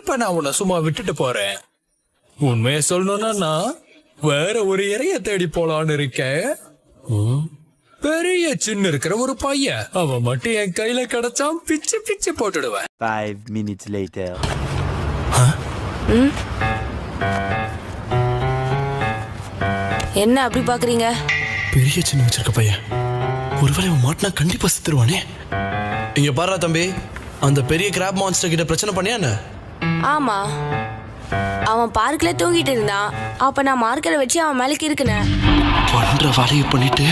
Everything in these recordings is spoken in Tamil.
இப்ப நான் உன்னை சும்மா விட்டுட்டு போறேன். உண்மையை சொல்லணும்னா நான் வேற ஒரு இறைய தேடி போலான்னு இருக்கேன். பெரிய சின்ன இருக்கிற ஒரு பையன், அவன் மட்டும் என் கையில கிடைச்சான் பிச்சு பிச்சு போட்டுடுவேன். 5 minutes later. என்ன அப்படி பாக்குறீங்க? பெரிய சின்ன வச்சிருக்க பையன், ஒருவேளை அவன் மாட்டினா கண்டிப்பா செத்துருவானே. இங்க பாரா தம்பி, அந்த பெரிய கிராப் மான்ஸ்டர் கிட்ட பிரச்சனை பண்ணியா என்ன? ஆமா, அவன் பார்க்ல தூங்கிட்டு இருந்தான். அப்ப நான் மார்க்கரை வச்சு அவன் மேலுக்கு இருக்குனேன். பண்ற வேலையை பண்ணிட்டு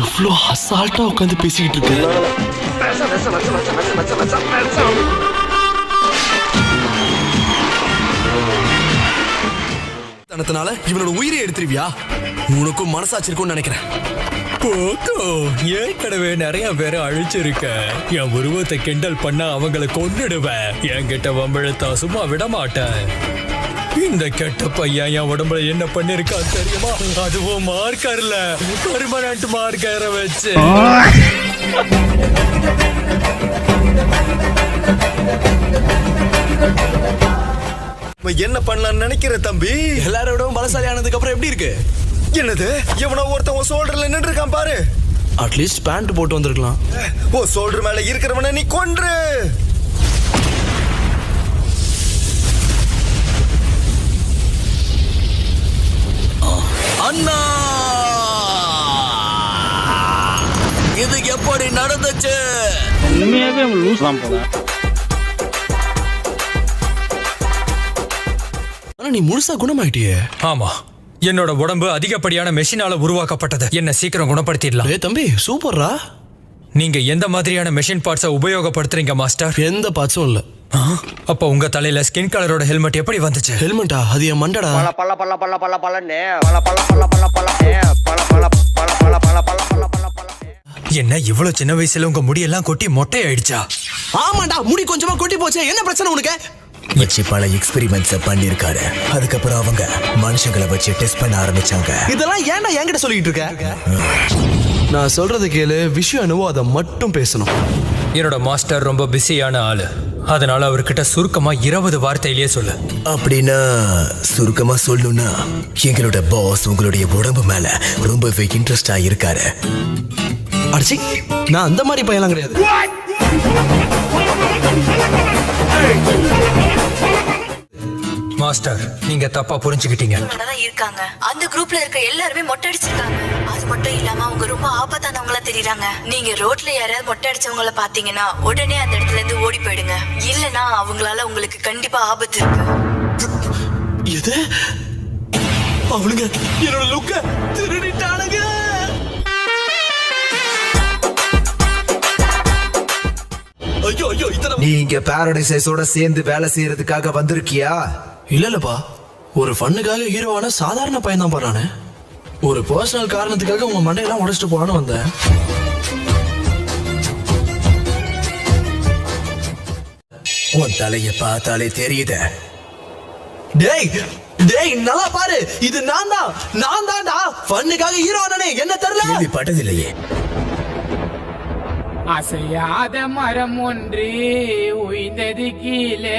எவ்வளோ அசால்ட்டா உட்காந்து பேசிக்கிட்டு இருக்கு. தனத்தினால இவனோட உயிரை எடுத்துருவியா? உனக்கும் மனசாட்சி இருக்கும்னு நினைக்கிறேன். போக்கோ, ஏற்கனவே நிறைய பேரை அழிச்சிருக்க. என் உருவத்தை கிண்டல் பண்ண அவங்களை கொன்னுடுவேன். என்கிட்ட வம்பிழுத்தா சும்மா விட மாட்டேன். இந்த கெட்ட பையன் என் உடம்புல என்ன பண்ணிருக்கான் தெரியுமா? அதுவும் மார்க்கர்ல, பெர்மனன்ட் மார்க்கரை வச்சு. என்ன பண்ணலாம்னு நினைக்கிற தம்பி? எல்லாரோட விடவும் பலசாலி ஆனதுக்கு அப்புறம் எப்படி இருக்கு? என்னது, எவனோ ஒருத்தன் சோல்டர்ல நின்று இருக்கான் பாரு. அட்லீஸ்ட் பேண்ட் போட்டு வந்திருக்கலாம். ஓ, சோல்டர் மேல இருக்கிறவன நீ கொன்று. அண்ணா, இது எப்படி நடந்துச்சு? உண்மையாவே லூஸ் தான் போல. ஆனா நீ முழுசா குணமாயிட்டியே. ஆமா, என்னோட உடம்பு அதிகப்படியான மெஷினால உருவாக்கப்பட்டது. என்ன சீக்கிரம் குணப்படுத்திடலாம். ஏ தம்பி, சூப்பர்ரா. நீங்க எந்த மாதிரியான மெஷின் பார்ட்ஸை உபயோகப்படுத்துறீங்க மாஸ்டர்? எந்த பார்ட்ஸும் இல்ல. அப்ப உங்க தலையில ஸ்கின் கலரோட ஹெல்மெட் எப்படி வந்துச்சு? ஹெல்மெட்டா? அது என் மண்டடா. என்ன இவ்வளவு சின்ன வயசுல உங்க முடியெல்லாம் கொட்டி மொட்டை ஆயிடுச்சா? ஆமாண்டா, முடி கொஞ்சமா கொட்டி போச்சு. என்ன பிரச்சனை உனக்கு? வச்சு பல எக்ஸ்பெரிமெண்ட்ஸ் பண்ணிருக்காரு. அதுக்கப்புறம் அவங்க மனுஷங்களை வச்சு டெஸ்ட் பண்ண ஆரம்பிச்சாங்க. இதெல்லாம் ஏன்டா என்கிட்ட சொல்லிட்டு இருக்க? நான் சொல்றது கேளு. விஷயம் என்னவோ அதை மட்டும் பேசணும். என்னோட மாஸ்டர் ரொம்ப பிஸியான ஆளு. அதனால அவர்கிட்ட சுருக்கமா 20 வார்த்தையிலேயே சொல்லு. அப்படின்னா சுருக்கமா சொல்லணும்னா, எங்களோட பாஸ் உங்களுடைய உடம்பு மேல ரொம்பவே இன்ட்ரெஸ்டா இருக்காரு. அடிச்சி, நான் அந்த மாதிரி பையலாம் கிடையாது. மாஸ்டர், நீங்க தப்பா புரிஞ்சுக்கிட்டீங்க. இருக்காங்க அந்த குரூப்ல இருக்க எல்லாருமே மொட்டை அடிச்சிருக்காங்க. அது மட்டும் இல்லாம அவங்க ரொம்ப ஆபத்தானவங்களா தெரியுறாங்க. நீங்க ரோட்ல யாராவது மொட்டை அடிச்சவங்கள பாத்தீங்கன்னா உடனே அந்த இடத்துல இருந்து ஓடி போயிடுங்க. இல்லனா அவங்களால உங்களுக்கு கண்டிப்பா ஆபத்து இருக்கு. எது? அவளுங்க என்னோட லுக்க திருடிட்டானுங்க. ஐயோ ஐயோ, நீ இங்க பாரடைஸோட சேர்ந்து வேலை செய்யறதுக்காக வந்திருக்கியா? இல்லப்பா, ஒரு ஃபன்னுக்காக ஹீரோவான சாதாரண பையன் தான் பாரு. ஒரு பர்சனல் காரணத்துக்காக உங்க மண்டையெல்லாம் உடைச்சிட்டு போலான்னு வந்தேன். உன் தலைய பார்த்தாலே தெரியுத. டேய் டேய், நல்லா பாரு. இது நான் தான்டா ஃபன்னுக்காக ஹீரோவானே. என்ன தெரியல? கேள்விப்பட்டதில்லையே. அசையாத மரம் ஒன்று உய்ந்தது கீழே.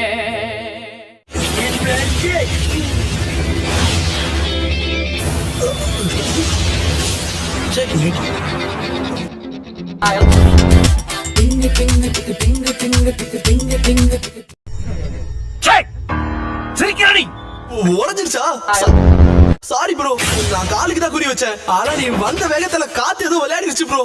உடஞ்சிருச்சா? சாரி ப்ரோ, நான் காலுக்கு தான் குறி வச்சேன். ஆனா நீ வந்த வேகத்துல காத்து எதுவும் விளையாடிருச்சு ப்ரோ.